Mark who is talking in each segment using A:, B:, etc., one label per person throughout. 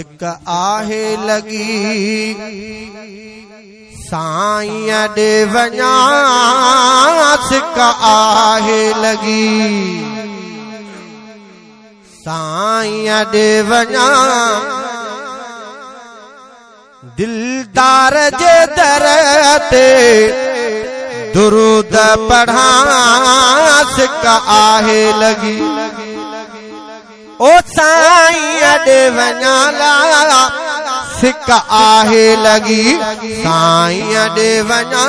A: आहे लगी साईं ॾे वञा सिक आहे लगी साईं ॾे वञा दिलदार जे दर ते दुरूद पढ़ा सिक आहे लगी ओ साईं ॾे वञा ला सिक आहे लगी साईं ॾे वञा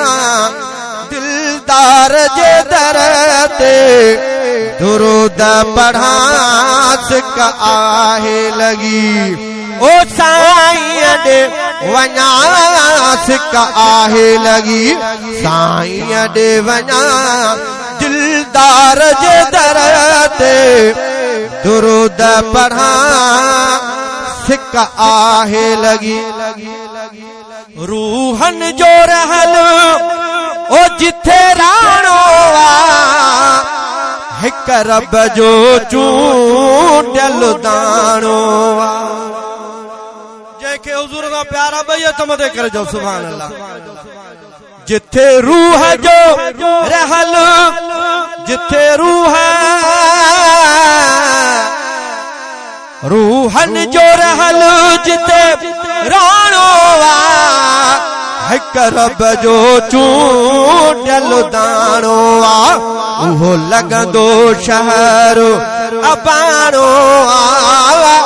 A: दिलदार जे दर ते दुरूद पढ़ा सिक आहे लगी ओ साईं ॾे वञा सिक आहे लगी साईं ॾे वञा दिलदार जे दर ते दुरूद पढ़ा सिक आहे लगी रूहन जो रहल ओ जिथे राणो हिक रब जो चूंडियल दाणो जंहिंखे हुज़ूर खां प्यारा बैत मथे करे जो सुभान अल्लाह जिथे रूह जो रहल जिथे रूहन जो रहल जिते राणो हिक रब जो चूंडियल दाणो उहो लॻंदो शहर अबाणो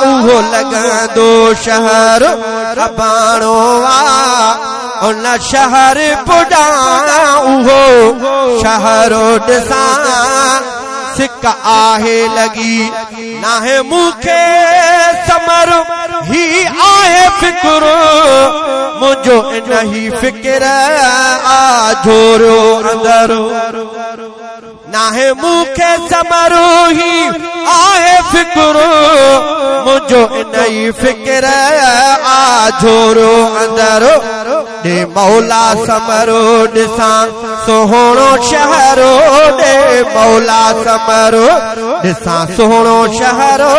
A: उहो लॻंदो शहर अबाणो उन शहर पुॾा उहो शहर ॾिसां सिक आहे लगी नाहे मूंखे समर ही आहे फिक्र मुझो इनही फिक्र आ झोरो अंदर नाहे मूंखे समर ही आहे फिक्र मुझो इनही फिक्र आ झोरो अंदर दे मौला समरो ॾिसां सोहणो शहरो दे मौला समरो ॾिसां सोहणो शहरो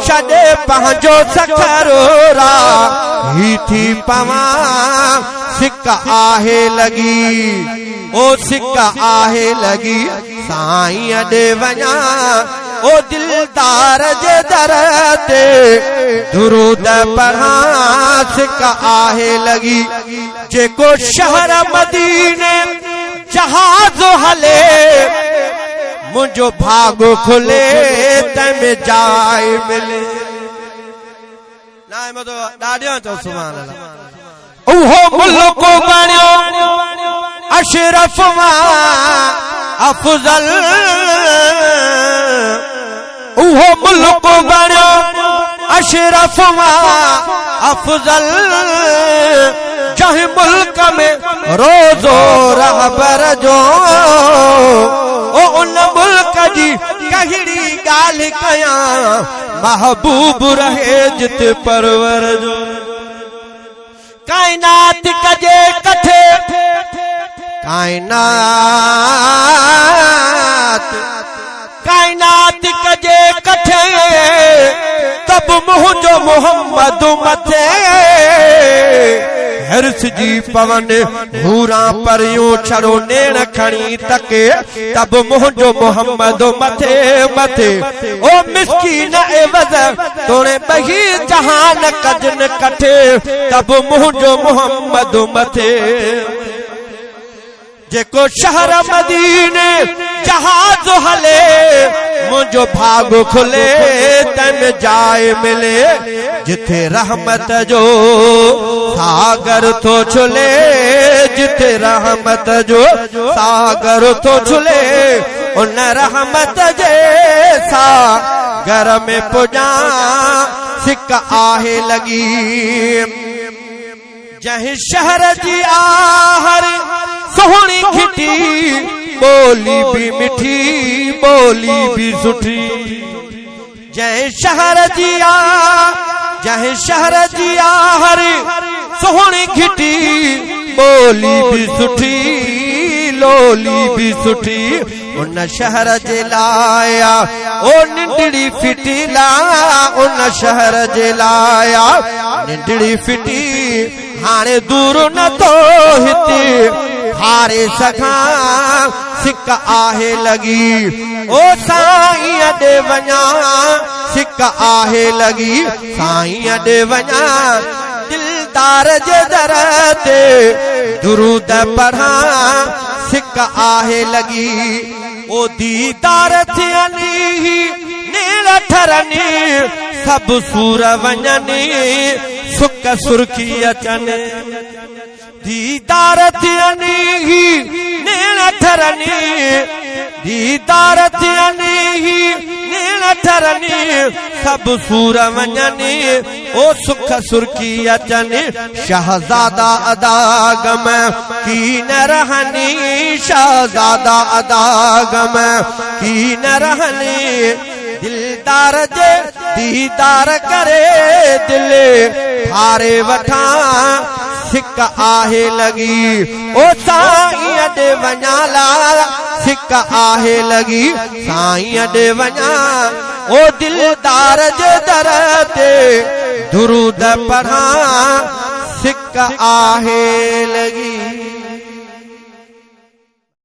A: छॾे पंहिंजो सखरो राही थी पवां सिक आहे लगी ओ सिक आहे लगी साईं ॾे वञा ओ दिलदार जे दर ते दुरूद पढ़ा सिक आहे लगी जेको शहर मदीने जहाज हले मुझो भागो खुले तम जाय मिले ना मतो ॾाढियां चओ सुभान अल्लाह उहो मुल्क बणियो अशरफ अफजल उहो मुल्क बणियो अशरफ अफजल जंहिं मुल्क में रोज़ो रहबर जो ओ उन मुल्क जी कहिड़ी ॻाल्हि कयां महबूब रहे जिते परवर जो कायनात कजे कथे कायनात कजे कथे तब मुंहिंजो मोहम्मद मथे हर्ष जी पवन हूरा परियूं छड़ो नेण खणी तके तब मुंहिंजो मोहम्मद मथे मथे ओ मिस्कीन एवज़ तोड़े बही जहान कजन कठे तब मुंहिंजो मोहम्मद मथे जेको शहर मदीने जहाज हले मुझो भागो खुले तन जाए मिले जिथे रहमत जो सागर तो छुले जिथे रहमत जो सागर तो छुले उन रहमत जे सागर में पुॼा सिक आहे लगी जंहिं शहर जी आहर सोहणी खिटी बोली भी मिठी बोली भी सुठी जंहिं शहर जी आहर सोहणी खिटी बोली भी सुठी लोली भी सुठी उन शहर जे लाया ओ निंडड़ी फिटिला उन शहर जे लाया निंडड़ी फिटी हाणे दूर न तो हिते हारे सखा सिक आहे लगी ओ साईं दे वञा सिक आहे लगी साईं दे वञा दिलदार जे दर ते दुरूद पढ़ा सिक आहे लगी ओ दीदार थियनी नील ठरनी सब सूर वञनी सुक सुर्खी अचनि दीदार थियनी नील ठरनी दीदार थियनी नील ठरनी सब सूर वञनी ओ सुख सुर्खी अचनि शहजादा अदा गम की न रहनी शहजादा अदा गम की न रहनी दिलदार जे दीदार करे दिल हारे वठा सिक आहे लगी ओ साईं दे वञा लाल सिक आहे लगी साईं दे वञा ओ दिलदार जे दर ते दुरूद पढ़ा सिक आहे लगी।